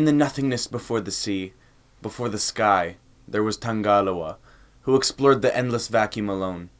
In the nothingness before the sea, before the sky, there was Tangaloa, who explored the endless vacuum alone.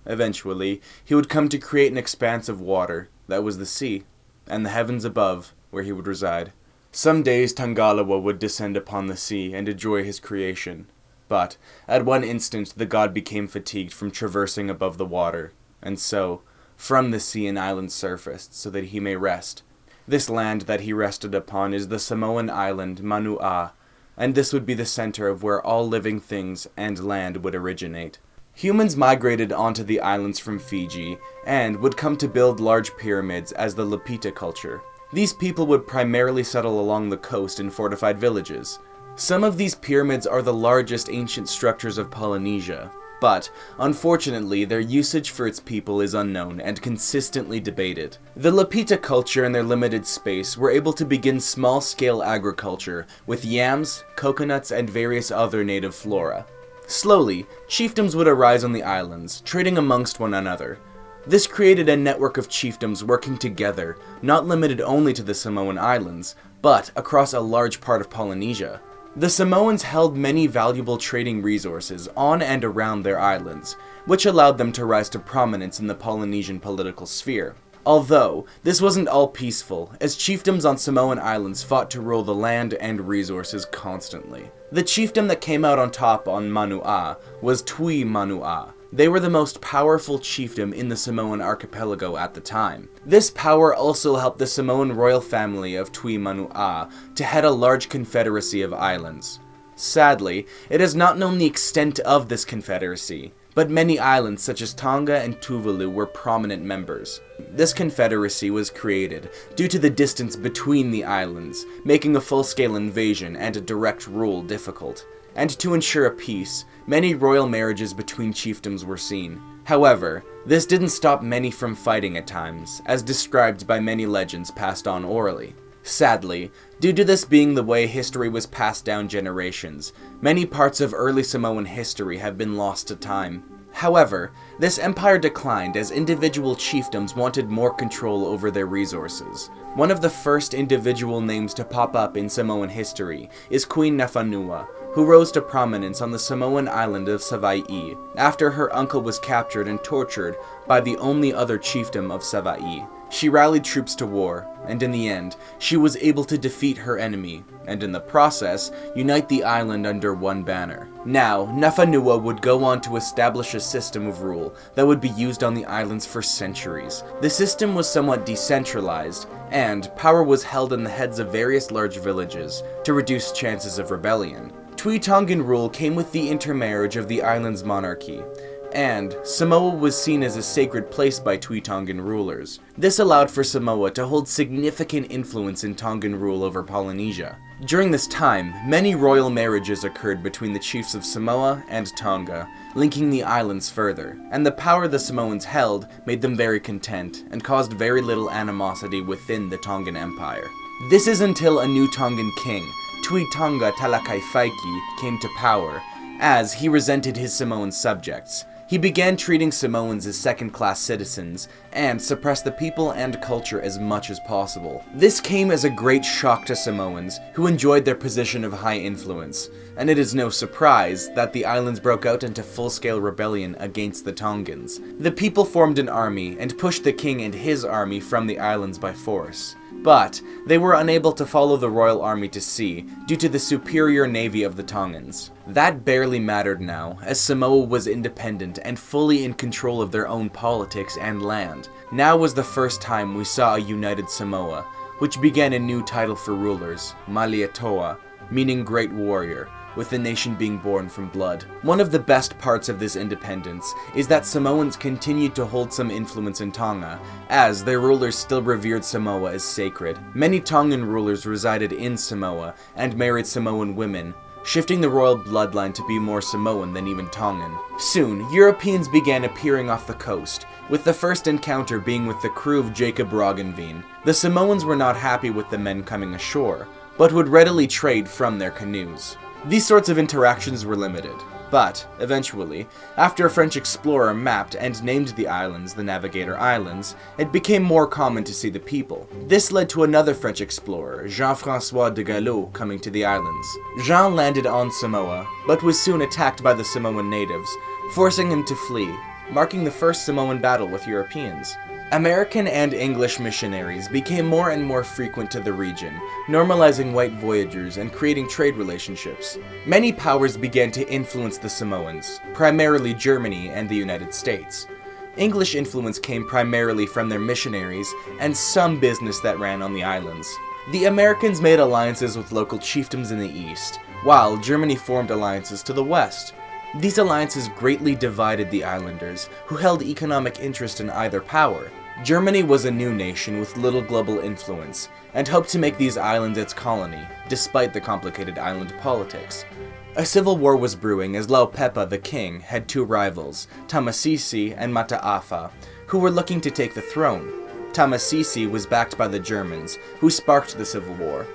Eventually, he would come to create an expanse of water that was the sea, and the heavens above, where he would reside. Some days Tangaloa would descend upon the sea and enjoy his creation, but at one instant the god became fatigued from traversing above the water, and so, from the sea an island surfaced so that he may rest. This land that he rested upon is the Samoan island Manu'a, and this would be the center of where all living things and land would originate. Humans migrated onto the islands from Fiji, and would come to build large pyramids as the Lapita culture. These people would primarily settle along the coast in fortified villages. Some of these pyramids are the largest ancient structures of Polynesia, but, unfortunately, their usage for its people is unknown and consistently debated. The Lapita culture in their limited space were able to begin small-scale agriculture with yams, coconuts, and various other native flora. Slowly, chiefdoms would arise on the islands, trading amongst one another. This created a network of chiefdoms working together, not limited only to the Samoan Islands, but across a large part of Polynesia. The Samoans held many valuable trading resources on and around their islands, which allowed them to rise to prominence in the Polynesian political sphere. Although, this wasn't all peaceful, as chiefdoms on Samoan Islands fought to rule the land and resources constantly. The chiefdom that came out on top on Manu'a was Tui Manu'a. They were the most powerful chiefdom in the Samoan archipelago at the time. This power also helped the Samoan royal family of Tui Manu'a to head a large confederacy of islands. Sadly, it is not known the extent of this confederacy, but many islands such as Tonga and Tuvalu were prominent members. This confederacy was created due to the distance between the islands, making a full-scale invasion and a direct rule difficult. And to ensure a peace, many royal marriages between chiefdoms were seen. However, this didn't stop many from fighting at times, as described by many legends passed on orally. Sadly, due to this being the way history was passed down generations, many parts of early Samoan history have been lost to time. However, this empire declined as individual chiefdoms wanted more control over their resources. One of the first individual names to pop up in Samoan history is Queen Nefanua, who rose to prominence on the Samoan island of Savai'i after her uncle was captured and tortured by the only other chiefdom of Savai'i. She rallied troops to war, and in the end, she was able to defeat her enemy, and in the process, unite the island under one banner. Now, Nefanua would go on to establish a system of rule that would be used on the islands for centuries. The system was somewhat decentralized, and power was held in the heads of various large villages to reduce chances of rebellion. Tui Tongan rule came with the intermarriage of the island's monarchy, and Samoa was seen as a sacred place by Tui Tongan rulers. This allowed for Samoa to hold significant influence in Tongan rule over Polynesia. During this time, many royal marriages occurred between the chiefs of Samoa and Tonga, linking the islands further, and the power the Samoans held made them very content and caused very little animosity within the Tongan Empire. This is until a new Tongan king, Tui Tonga Talakaifaiki, came to power, as he resented his Samoan subjects. He began treating Samoans as second-class citizens, and suppressed the people and culture as much as possible. This came as a great shock to Samoans, who enjoyed their position of high influence, and it is no surprise that the islands broke out into full-scale rebellion against the Tongans. The people formed an army, and pushed the king and his army from the islands by force. But they were unable to follow the royal army to sea due to the superior navy of the Tongans. That barely mattered now, as Samoa was independent and fully in control of their own politics and land. Now was the first time we saw a united Samoa, which began a new title for rulers, Malietoa, meaning Great Warrior, with the nation being born from blood. One of the best parts of this independence is that Samoans continued to hold some influence in Tonga, as their rulers still revered Samoa as sacred. Many Tongan rulers resided in Samoa and married Samoan women, shifting the royal bloodline to be more Samoan than even Tongan. Soon, Europeans began appearing off the coast, with the first encounter being with the crew of Jacob Roggenveen. The Samoans were not happy with the men coming ashore, but would readily trade from their canoes. These sorts of interactions were limited. But, eventually, after a French explorer mapped and named the islands the Navigator Islands, it became more common to see the people. This led to another French explorer, Jean-François de Gallo, coming to the islands. Jean landed on Samoa, but was soon attacked by the Samoan natives, forcing him to flee, marking the first Samoan battle with Europeans. American and English missionaries became more and more frequent to the region, normalizing white voyagers and creating trade relationships. Many powers began to influence the Samoans, primarily Germany and the United States. English influence came primarily from their missionaries and some business that ran on the islands. The Americans made alliances with local chiefdoms in the east, while Germany formed alliances to the west. These alliances greatly divided the islanders, who held economic interest in either power. Germany was a new nation with little global influence, and hoped to make these islands its colony, despite the complicated island politics. A civil war was brewing as Laupepa, the king, had two rivals, Tamasisi and Mata'afa, who were looking to take the throne. Tamasisi was backed by the Germans, who sparked the civil war.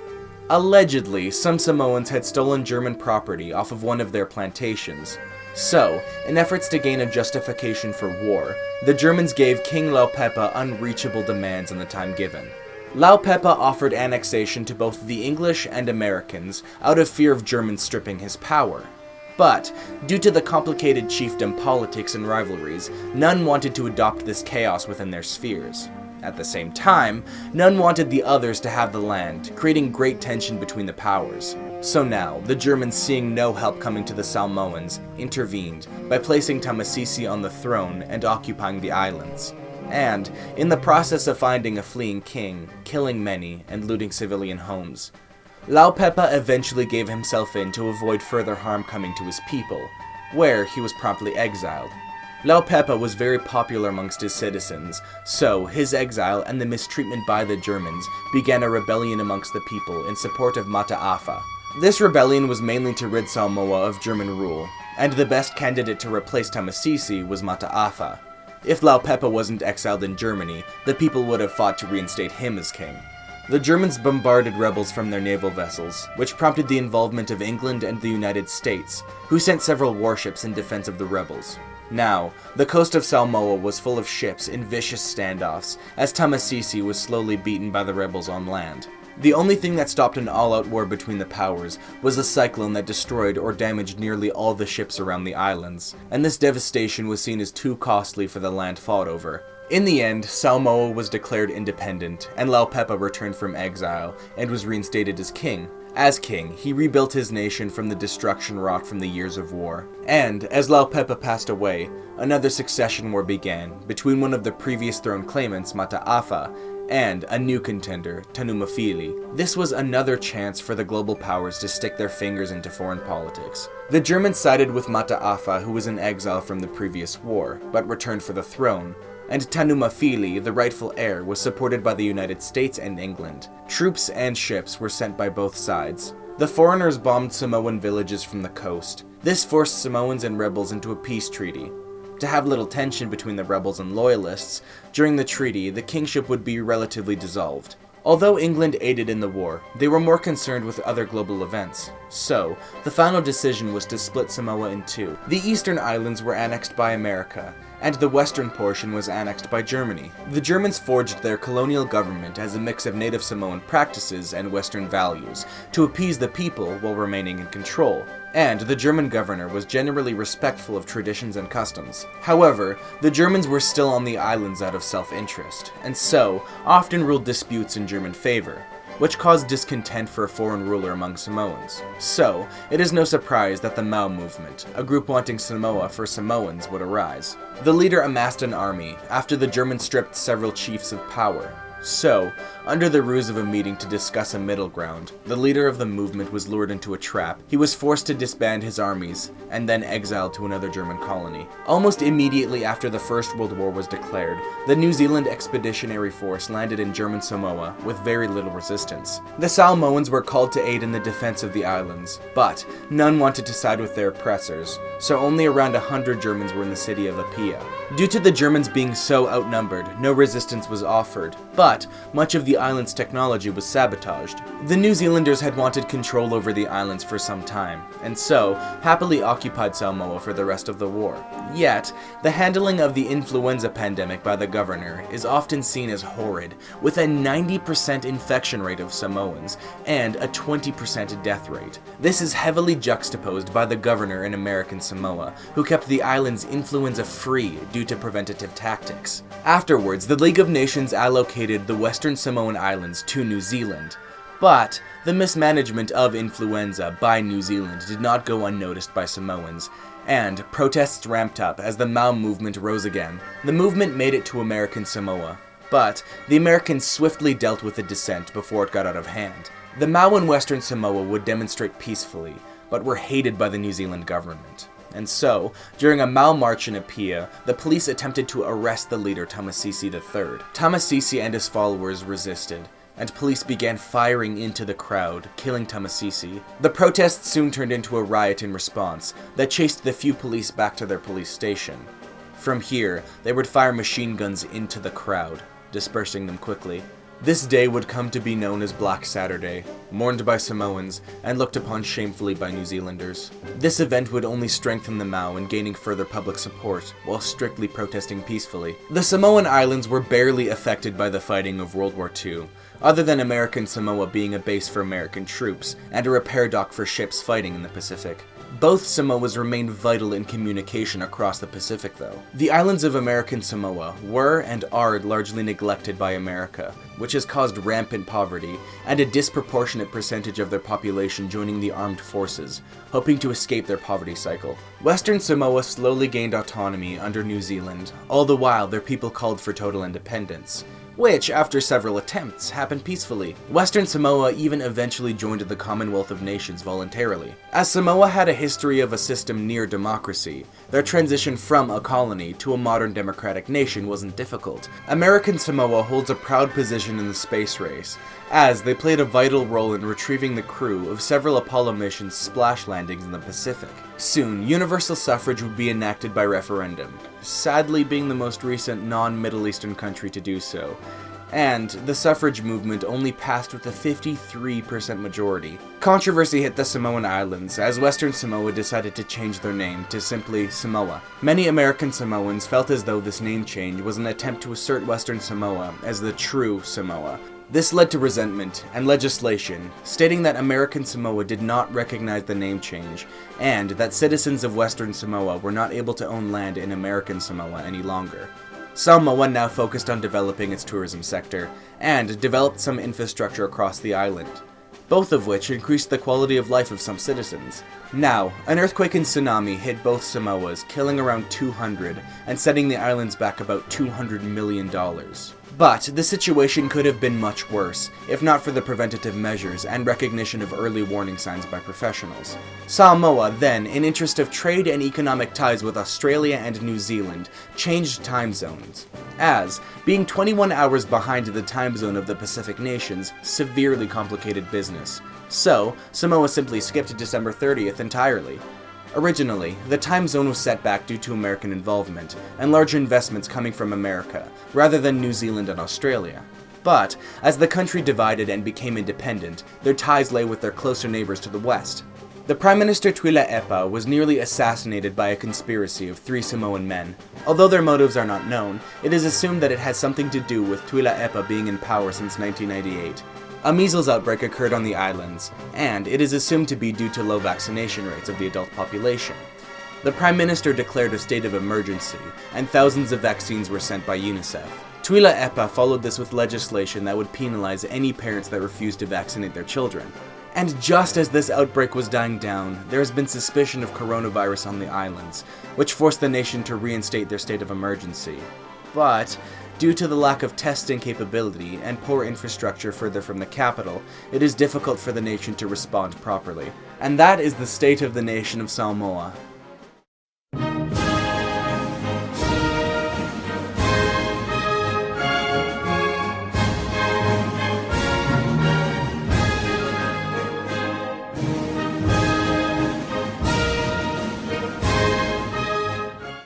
Allegedly, some Samoans had stolen German property off of one of their plantations. So, in efforts to gain a justification for war, the Germans gave King Laupepa unreachable demands in the time given. Laupepa offered annexation to both the English and Americans out of fear of Germans stripping his power. But, due to the complicated chiefdom politics and rivalries, none wanted to adopt this chaos within their spheres. At the same time, none wanted the others to have the land, creating great tension between the powers. So now, the Germans, seeing no help coming to the Samoans, intervened by placing Tamasisi on the throne and occupying the islands. And, in the process of finding a fleeing king, killing many, and looting civilian homes, Laupepa eventually gave himself in to avoid further harm coming to his people, where he was promptly exiled. Laupepa was very popular amongst his citizens, so his exile and the mistreatment by the Germans began a rebellion amongst the people in support of Mata'afa. This rebellion was mainly to rid Samoa of German rule, and the best candidate to replace Tamasisi was Mata'afa. If Laupepa wasn't exiled in Germany, the people would have fought to reinstate him as king. The Germans bombarded rebels from their naval vessels, which prompted the involvement of England and the United States, who sent several warships in defense of the rebels. Now, the coast of Samoa was full of ships in vicious standoffs, as Tamasisi was slowly beaten by the rebels on land. The only thing that stopped an all-out war between the powers was a cyclone that destroyed or damaged nearly all the ships around the islands, and this devastation was seen as too costly for the land fought over. In the end, Samoa was declared independent, and Laupepa returned from exile and was reinstated as king. As king, he rebuilt his nation from the destruction wrought from the years of war. And, as Laupepa passed away, another succession war began between one of the previous throne claimants, Mata'afa, and a new contender, Tanumafili. This was another chance for the global powers to stick their fingers into foreign politics. The Germans sided with Mata'afa, who was in exile from the previous war, but returned for the throne, and Tanumafili, the rightful heir, was supported by the United States and England. Troops and ships were sent by both sides. The foreigners bombed Samoan villages from the coast. This forced Samoans and rebels into a peace treaty. To have little tension between the rebels and loyalists, during the treaty, the kingship would be relatively dissolved. Although England aided in the war, they were more concerned with other global events. So, the final decision was to split Samoa in two. The eastern islands were annexed by America, and the western portion was annexed by Germany. The Germans forged their colonial government as a mix of native Samoan practices and Western values to appease the people while remaining in control. And the German governor was generally respectful of traditions and customs. However, the Germans were still on the islands out of self-interest, and so often ruled disputes in German favor, which caused discontent for a foreign ruler among Samoans. So, it is no surprise that the Mau movement, a group wanting Samoa for Samoans, would arise. The leader amassed an army after the Germans stripped several chiefs of power. So, under the ruse of a meeting to discuss a middle ground, the leader of the movement was lured into a trap. He was forced to disband his armies, and then exiled to another German colony. Almost immediately after the First World War was declared, the New Zealand Expeditionary Force landed in German Samoa with very little resistance. The Samoans were called to aid in the defense of the islands, but none wanted to side with their oppressors, so only around 100 Germans were in the city of Apia. Due to the Germans being so outnumbered, no resistance was offered, but much of the island's technology was sabotaged. The New Zealanders had wanted control over the islands for some time, and so happily occupied Samoa for the rest of the war. Yet, the handling of the influenza pandemic by the governor is often seen as horrid, with a 90% infection rate of Samoans and a 20% death rate. This is heavily juxtaposed by the governor in American Samoa, who kept the islands influenza-free due to preventative tactics. Afterwards, the League of Nations allocated the Western Samoan Islands to New Zealand. But the mismanagement of influenza by New Zealand did not go unnoticed by Samoans, and protests ramped up as the Mau movement rose again. The movement made it to American Samoa, but the Americans swiftly dealt with the dissent before it got out of hand. The Mau in Western Samoa would demonstrate peacefully, but were hated by the New Zealand government. And so, during a Mau march in Apia, the police attempted to arrest the leader Tamasese III. Tamasese and his followers resisted, and police began firing into the crowd, killing Tamasese. The protests soon turned into a riot in response that chased the few police back to their police station. From here, they would fire machine guns into the crowd, dispersing them quickly. This day would come to be known as Black Saturday, mourned by Samoans and looked upon shamefully by New Zealanders. This event would only strengthen the Mau in gaining further public support, while strictly protesting peacefully. The Samoan Islands were barely affected by the fighting of World War II, other than American Samoa being a base for American troops and a repair dock for ships fighting in the Pacific. Both Samoas remained vital in communication across the Pacific, though. The islands of American Samoa were and are largely neglected by America, which has caused rampant poverty and a disproportionate percentage of their population joining the armed forces, hoping to escape their poverty cycle. Western Samoa slowly gained autonomy under New Zealand, all the while their people called for total independence, which, after several attempts, happened peacefully. Western Samoa even eventually joined the Commonwealth of Nations voluntarily. As Samoa had a history of a system near democracy, their transition from a colony to a modern democratic nation wasn't difficult. American Samoa holds a proud position in the space race, as they played a vital role in retrieving the crew of several Apollo missions' splash landings in the Pacific. Soon, universal suffrage would be enacted by referendum, sadly being the most recent non-Middle Eastern country to do so, and the suffrage movement only passed with a 53% majority. Controversy hit the Samoan Islands as Western Samoa decided to change their name to simply Samoa. Many American Samoans felt as though this name change was an attempt to assert Western Samoa as the true Samoa. This led to resentment and legislation stating that American Samoa did not recognize the name change, and that citizens of Western Samoa were not able to own land in American Samoa any longer. Samoa now focused on developing its tourism sector, and developed some infrastructure across the island, both of which increased the quality of life of some citizens. Now, an earthquake and tsunami hit both Samoas, killing around 200, and setting the islands back about $200 million. But the situation could have been much worse, if not for the preventative measures and recognition of early warning signs by professionals. Samoa then, in interest of trade and economic ties with Australia and New Zealand, changed time zones, as being 21 hours behind the time zone of the Pacific nations severely complicated business. So, Samoa simply skipped December 30th entirely. Originally, the time zone was set back due to American involvement and large investments coming from America, rather than New Zealand and Australia. But, as the country divided and became independent, their ties lay with their closer neighbors to the west. The Prime Minister Tuila Epa was nearly assassinated by a conspiracy of 3 Samoan men. Although their motives are not known, it is assumed that it has something to do with Tuila Epa being in power since 1998. A measles outbreak occurred on the islands, and it is assumed to be due to low vaccination rates of the adult population. The Prime Minister declared a state of emergency, and thousands of vaccines were sent by UNICEF. Tuila Epa followed this with legislation that would penalize any parents that refused to vaccinate their children. And just as this outbreak was dying down, there has been suspicion of coronavirus on the islands, which forced the nation to reinstate their state of emergency. But, due to the lack of testing capability and poor infrastructure further from the capital, it is difficult for the nation to respond properly. And that is the state of the nation of Samoa.